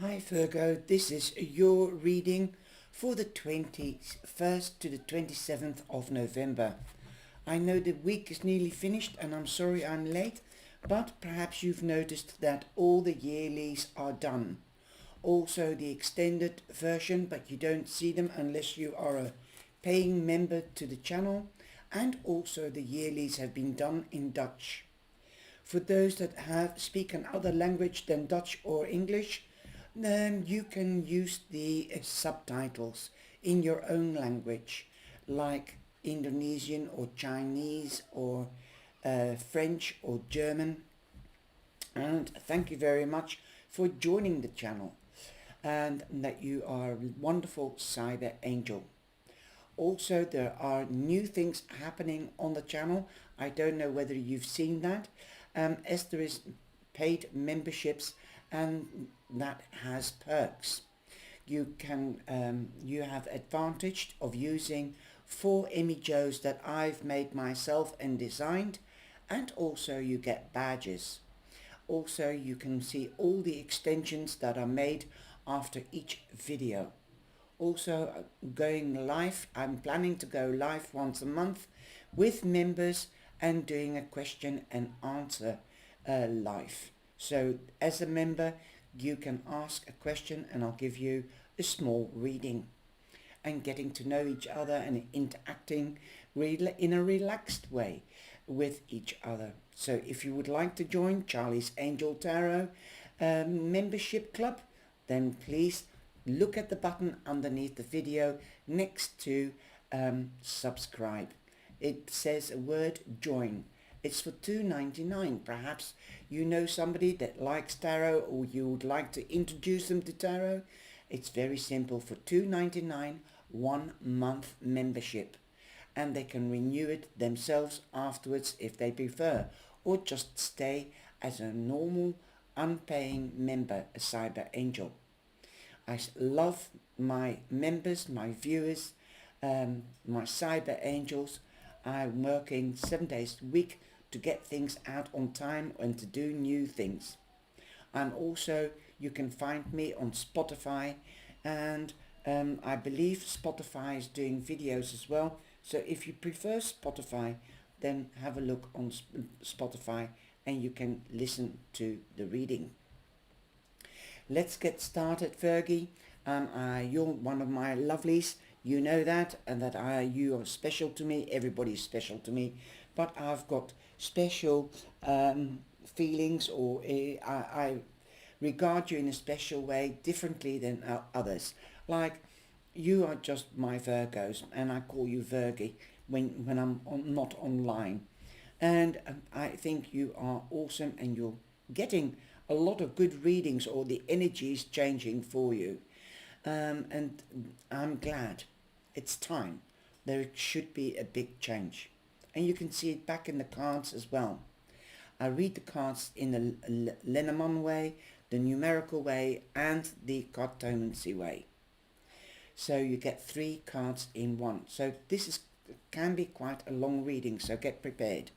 Hi Virgo, this is your reading for the 21st to the 27th of November. I know the week is nearly finished and I'm sorry I'm late, but perhaps you've noticed that all the yearlies are done. Also the extended version, but you don't see them unless you are a paying member to the channel, and also the yearlies have been done in Dutch. For those that speak another language than Dutch or English, then you can use the subtitles in your own language, like Indonesian or Chinese or French or German. And thank you very much for joining the channel, and that you are a wonderful cyber angel. Also, there are new things happening on the channel. I don't know whether you've seen that, as there is paid memberships, and that has perks. You have advantage of using 4 emojis that I've made myself and designed, and also you get badges. Also, you can see all the extensions that are made after each video. Also, going live, I'm planning to go live once a month with members and doing a question and answer live. So as a member, you can ask a question and I'll give you a small reading, and getting to know each other and interacting in a relaxed way with each other. So if you would like to join Charlie's Angel Tarot membership club, then please look at the button underneath the video next to subscribe. It says a word join. It's for $2.99. Perhaps you know somebody that likes tarot or you would like to introduce them to tarot. It's very simple. For $2.99, 1 month membership, and they can renew it themselves afterwards if they prefer, or just stay as a normal unpaying member, a cyber angel. I love my members, my viewers, my cyber angels. I'm working 7 days a week to get things out on time and to do new things. I'm also, you can find me on Spotify, and I believe Spotify is doing videos as well. So if you prefer Spotify, then have a look on Spotify and you can listen to the reading. Let's get started, Fergie. You're one of my lovelies. You know that, and that you are special to me. Everybody's special to me. But I've got special feelings, or I regard you in a special way, differently than others. Like, you are just my Virgos, and I call you Virgie when I'm not online. And I think you are awesome, and you're getting a lot of good readings, or the energy is changing for you. And I'm glad. It's time. There should be a big change. And you can see it back in the cards as well. I read the cards in the Lenormand way, the numerical way, and the cartomancy way. So you get 3 cards in one. So this can be quite a long reading, so get prepared.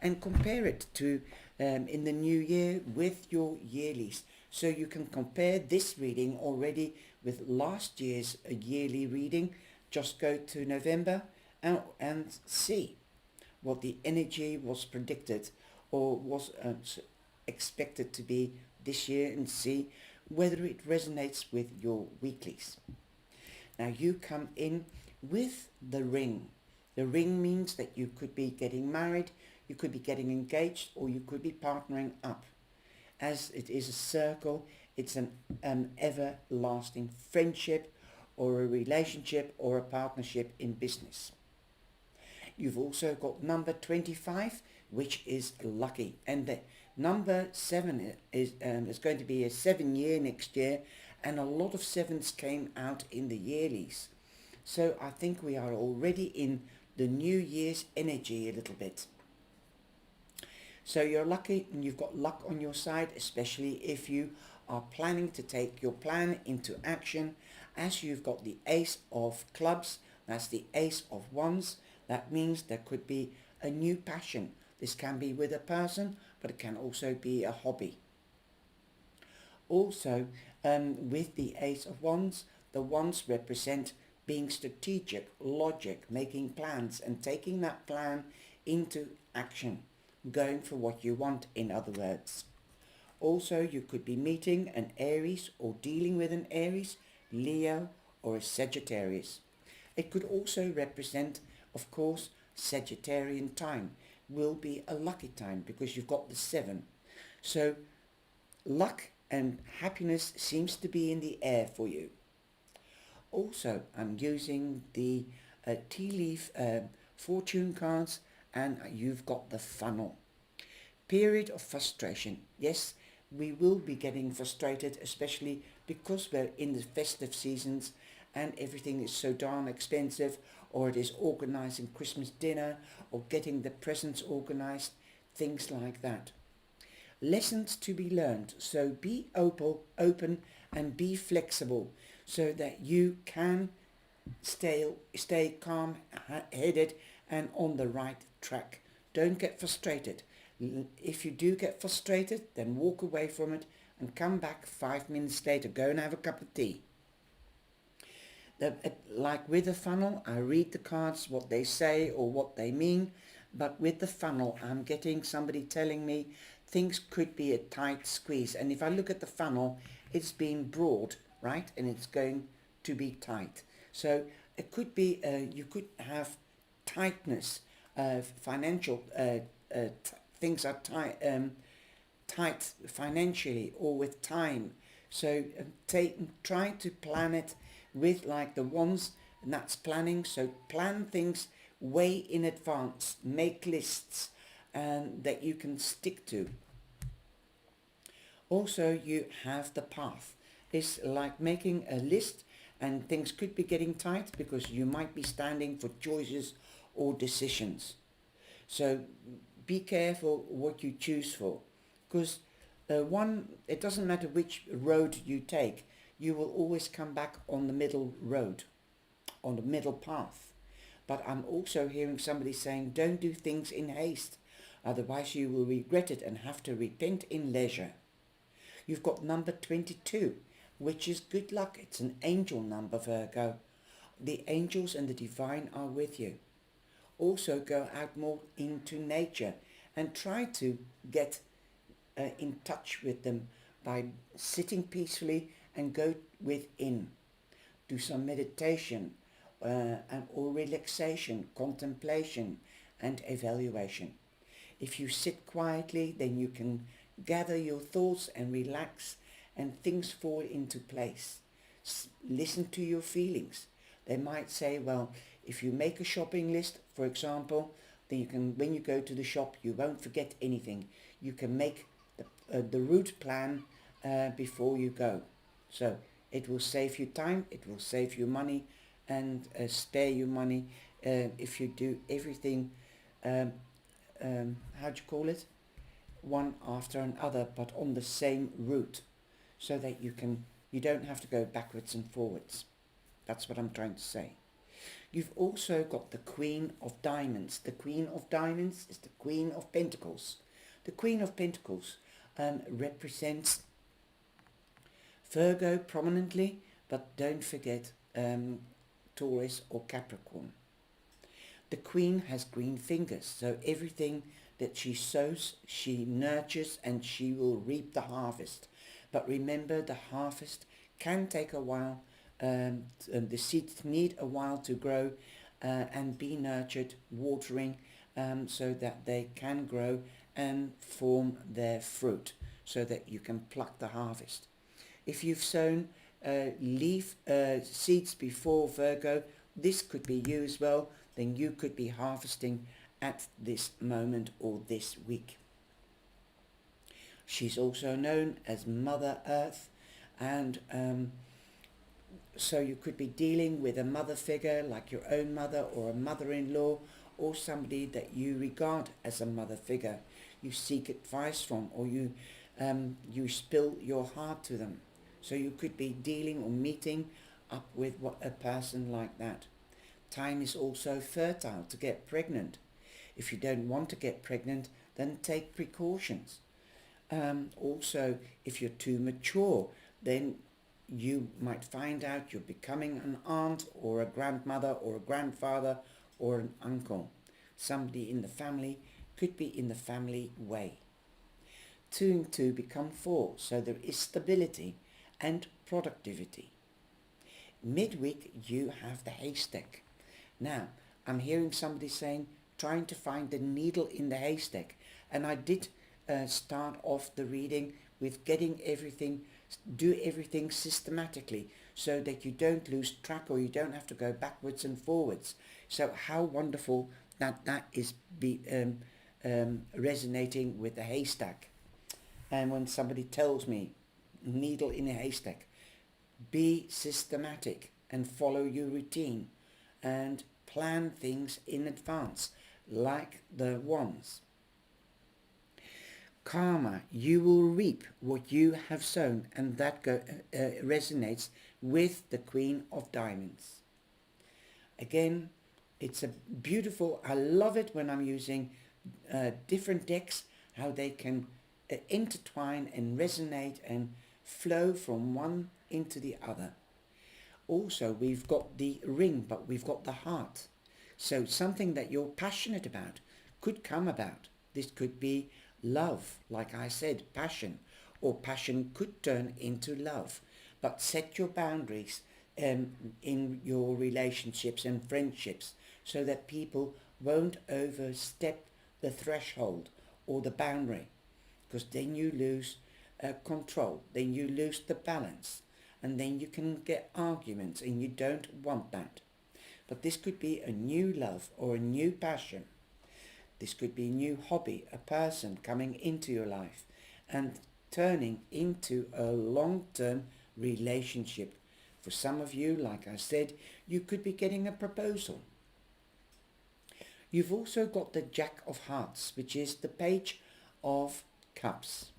And compare it to in the new year with your yearlies. So you can compare this reading already with last year's yearly reading. Just go to November and see what the energy was predicted or was expected to be this year, and see whether it resonates with your weeklies. Now you come in with the ring. The ring means that you could be getting married, you could be getting engaged, or you could be partnering up. As it is a circle, it's an everlasting friendship or a relationship or a partnership in business. You've also got number 25, which is lucky, and the number 7 is going to be a 7-year next year, and a lot of 7s came out in the yearlies. So I think we are already in the new year's energy a little bit. So you're lucky, and you've got luck on your side, especially if you are planning to take your plan into action, as you've got the Ace of Clubs. That's the Ace of Wands. That means there could be a new passion. This can be with a person, but it can also be a hobby. Also, with the Ace of Wands, the wands represent being strategic, logic, making plans and taking that plan into action, going for what you want, in other words. Also, you could be meeting an Aries or dealing with an Aries, Leo or a Sagittarius. It could also represent, of course, Sagittarian time will be a lucky time because you've got the 7. So luck and happiness seems to be in the air for you. Also, I'm using the tea leaf fortune cards, and you've got the funnel. Period of frustration. Yes, we will be getting frustrated, especially because we're in the festive seasons and everything is so darn expensive, or it is organising Christmas dinner or getting the presents organised, things like that. Lessons to be learned, so be open and be flexible so that you can stay calm-headed and on the right track. Don't get frustrated. If you do get frustrated, then walk away from it and come back 5 minutes later. Go and have a cup of tea. Like with the funnel, I read the cards, what they say or what they mean, but with the funnel, I'm getting somebody telling me things could be a tight squeeze. And if I look at the funnel, it's being broad, right? And it's going to be tight. So it could be, you could have tightness, financial, things are tight financially or with time. So try to plan it with like the ones, and that's planning. So plan things way in advance, make lists and that you can stick to. Also, you have the path. It's like making a list, and things could be getting tight because you might be standing for choices or decisions. So be careful what you choose for, because it doesn't matter which road you take, you will always come back on the middle road, on the middle path. But I'm also hearing somebody saying, don't do things in haste, otherwise you will regret it and have to repent in leisure. You've got number 22, which is good luck. It's an angel number, Virgo. The angels and the divine are with you. Also go out more into nature and try to get in touch with them by sitting peacefully and go within. Do some meditation or relaxation, contemplation and evaluation. If you sit quietly, then you can gather your thoughts and relax, and things fall into place. Listen to your feelings. They might say, well, if you make a shopping list, for example, then you can, when you go to the shop, you won't forget anything. You can make the route plan before you go. So it will save you time, it will save you money, and spare you money if you do everything, how do you call it? One after another, but on the same route, so that you don't have to go backwards and forwards. That's what I'm trying to say. You've also got the Queen of Diamonds. The Queen of Diamonds is the Queen of Pentacles. The Queen of Pentacles represents Virgo prominently, but don't forget Taurus or Capricorn. The Queen has green fingers, so everything that she sows, she nurtures, and she will reap the harvest. But remember, the harvest can take a while. The seeds need a while to grow and be nurtured, watering, so that they can grow and form their fruit, so that you can pluck the harvest. If you've sown leaf seeds before, Virgo, this could be you as well. Then you could be harvesting at this moment or this week. She's also known as Mother Earth, and so you could be dealing with a mother figure like your own mother or a mother-in-law, or somebody that you regard as a mother figure you seek advice from, or you spill your heart to them. So you could be dealing or meeting up with a person like that. Time is also fertile to get pregnant. If you don't want to get pregnant, then take precautions. Also, if you're too mature, then you might find out you're becoming an aunt or a grandmother or a grandfather or an uncle. Somebody in the family could be in the family way. 2 and 2 become 4, so there is stability and productivity. Midweek, you have the haystack. Now, I'm hearing somebody saying, trying to find the needle in the haystack. And I did start off the reading with do everything systematically so that you don't lose track or you don't have to go backwards and forwards. So how wonderful that is resonating with the haystack. And when somebody tells me, needle in a haystack, be systematic and follow your routine and plan things in advance, like the wands. Karma, you will reap what you have sown, and that resonates with the Queen of Diamonds. Again, it's a beautiful, I love it when I'm using different decks, how they can intertwine and resonate and flow from one into the other. Also, we've got the ring, but we've got the heart. So something that you're passionate about could come about. This could be love, like I said, passion, or passion could turn into love. But set your boundaries in your relationships and friendships so that people won't overstep the threshold or the boundary, because then you lose control, then you lose the balance, and then you can get arguments, and you don't want that. But this could be a new love or a new passion. This could be a new hobby, a person coming into your life and turning into a long-term relationship. For some of you, like I said, you could be getting a proposal. You've also got the Jack of Hearts, which is the Page of Cups.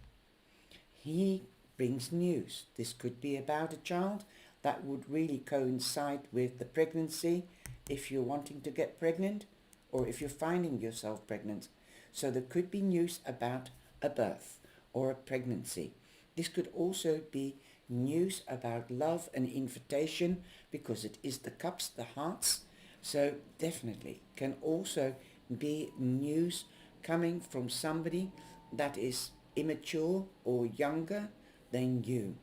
He brings news. This could be about a child that would really coincide with the pregnancy if you're wanting to get pregnant or if you're finding yourself pregnant. So there could be news about a birth or a pregnancy. This could also be news about love and invitation, because it is the cups, the hearts. So definitely can also be news coming from somebody that is immature or younger than you.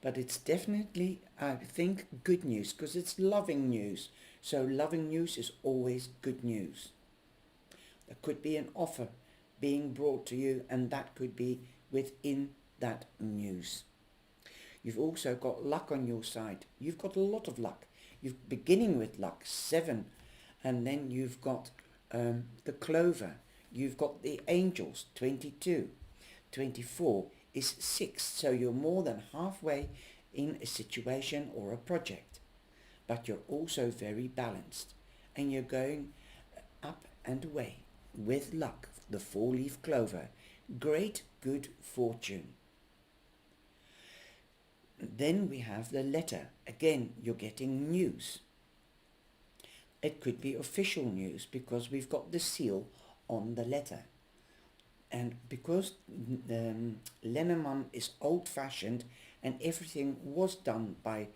But it's definitely, I think, good news, because it's loving news. So loving news is always good news. There could be an offer being brought to you, and that could be within that news. You've also got luck on your side. You've got a lot of luck. You're beginning with luck, 7, and then you've got the clover. You've got the angels, 22. 24 is 6, so you're more than halfway in a situation or a project. But you're also very balanced, and you're going up and away with luck, the 4-leaf clover. Great good fortune. Then we have the letter. Again, you're getting news. It could be official news because we've got the seal on the letter. And because Lenneman is old-fashioned and everything was done by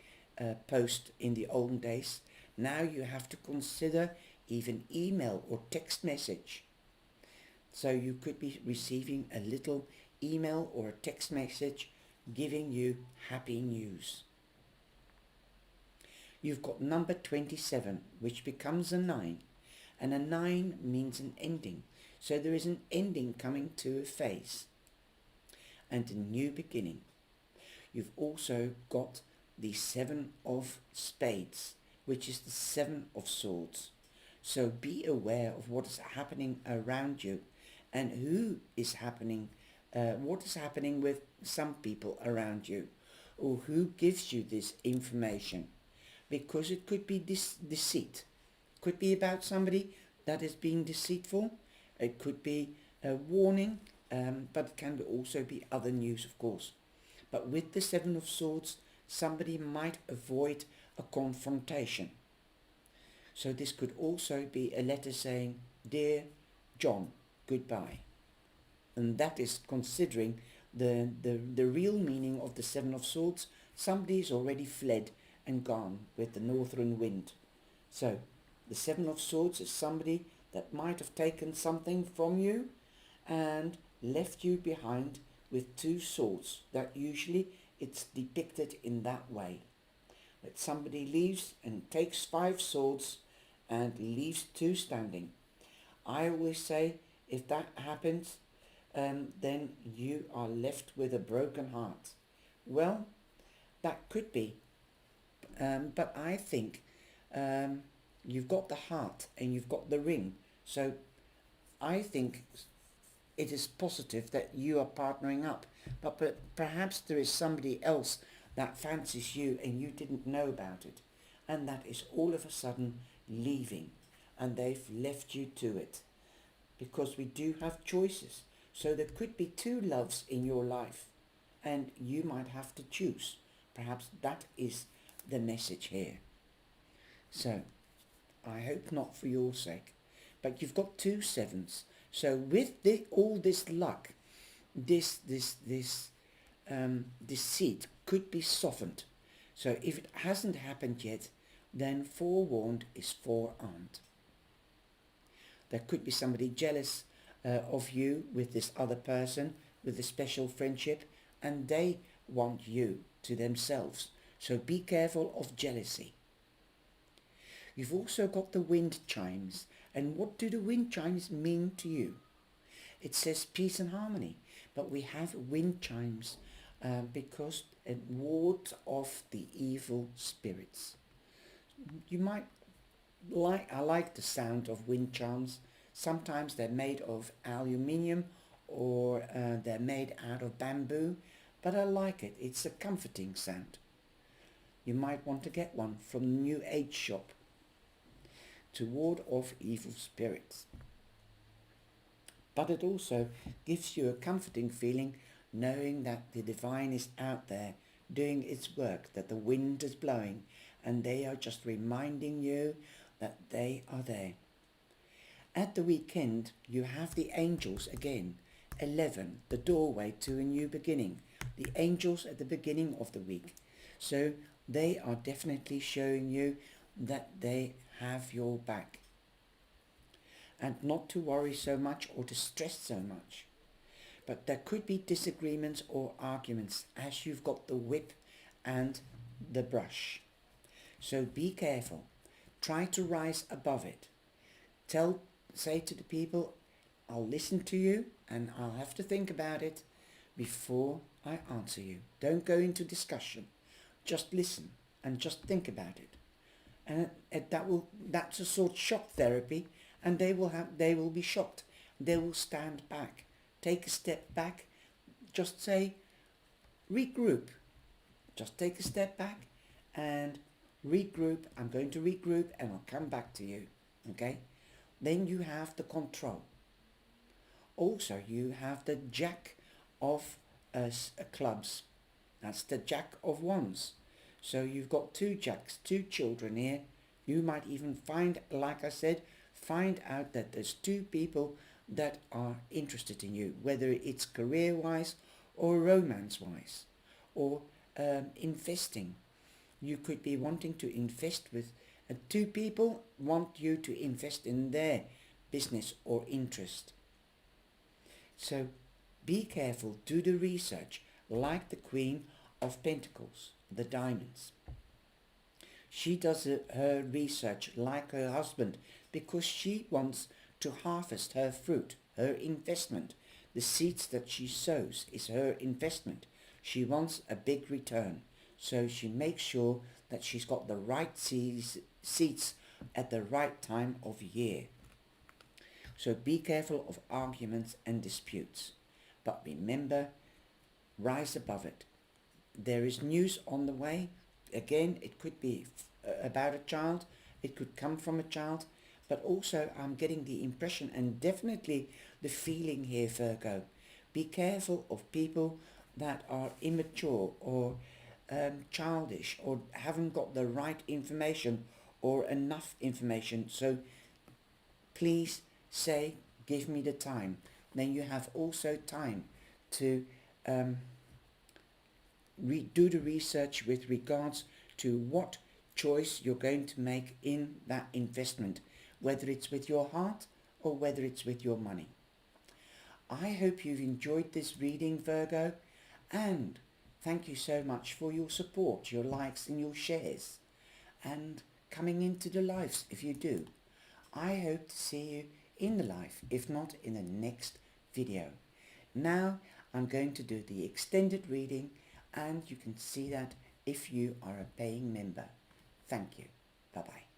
post in the olden days, now you have to consider even email or text message. So you could be receiving a little email or a text message giving you happy news. You've got number 27, which becomes a 9, and a 9 means an ending. So there is an ending coming to a phase and a new beginning. You've also got the 7 of Spades, which is the 7 of Swords. So be aware of what is happening around you and what is happening with some people around you, or who gives you this information, because it could be deceit. It could be about somebody that is being deceitful. It could be a warning, but it can also be other news, of course. But with the 7 of Swords, somebody might avoid a confrontation. So this could also be a letter saying, "Dear John, goodbye." and that is considering the real meaning of the Seven of Swords. Somebody's already fled and gone with the northern wind. So the Seven of Swords is somebody that might have taken something from you and left you behind with two swords. That usually it's depicted in that way. That somebody leaves and takes 5 swords and leaves 2 standing. I always say, if that happens, then you are left with a broken heart. Well, that could be, but I think you've got the heart and you've got the ring. So I think it is positive that you are partnering up, but perhaps there is somebody else that fancies you and you didn't know about it, and that is all of a sudden leaving, and they've left you to it, because we do have choices. So there could be 2 loves in your life and you might have to choose. Perhaps that is the message here. So I hope not for your sake, but you've got 2 sevens. So with all this luck, this deceit could be softened. So if it hasn't happened yet, then forewarned is forearmed. There could be somebody jealous of you with this other person, with a special friendship, and they want you to themselves. So be careful of jealousy. You've also got the wind chimes. And what do the wind chimes mean to you? It says peace and harmony, but we have wind chimes because it wards off the evil spirits. You might I like the sound of wind chimes. Sometimes they're made of aluminium or they're made out of bamboo, but I like it. It's a comforting sound. You might want to get one from the New Age shop to ward off evil spirits. But it also gives you a comforting feeling knowing that the divine is out there doing its work, that the wind is blowing, and they are just reminding you that they are there. At the weekend, you have the angels again. 11, the doorway to a new beginning. The angels at the beginning of the week. So they are definitely showing you that they have your back. And not to worry so much or to stress so much. But there could be disagreements or arguments as you've got the whip and the brush. So be careful. Try to rise above it. Say to the people, I'll listen to you and I'll have to think about it before I answer you. Don't go into discussion. Just listen and just think about it. And that's a sort of shock therapy, and they will be shocked. They will stand back. Take a step back. Just say, regroup. Just take a step back and regroup. I'm going to regroup and I'll come back to you. Okay? Then you have the control. Also, you have the Jack of clubs. That's the Jack of Wands. So you've got 2 jacks, 2 children here. You might even find, like I said, find out that there's 2 people that are interested in you, whether it's career-wise or romance-wise, or investing. You could be wanting to invest with 2 people want you to invest in their business or interest. So be careful, do the research, like the Queen of Pentacles, the diamonds. She does her research like her husband because she wants to harvest her fruit, her investment. The seeds that she sows is her investment. She wants a big return. So she makes sure that she's got the right seeds at the right time of year. So be careful of arguments and disputes. But remember, rise above it. There is news on the way. Again, it could be about a child. It could come from a child. But also I'm getting the impression and definitely the feeling here, Virgo. Be careful of people that are immature or childish or haven't got the right information or enough information. So please say, give me the time. then you have also time to do the research with regards to what choice you're going to make in that investment, whether it's with your heart or whether it's with your money. I hope you've enjoyed this reading, Virgo, and thank you so much for your support, your likes and your shares, and coming into the lives if you do. I hope to see you in the live, if not in the next video. Now I'm going to do the extended reading, and you can see that if you are a paying member. Thank you. Bye-bye.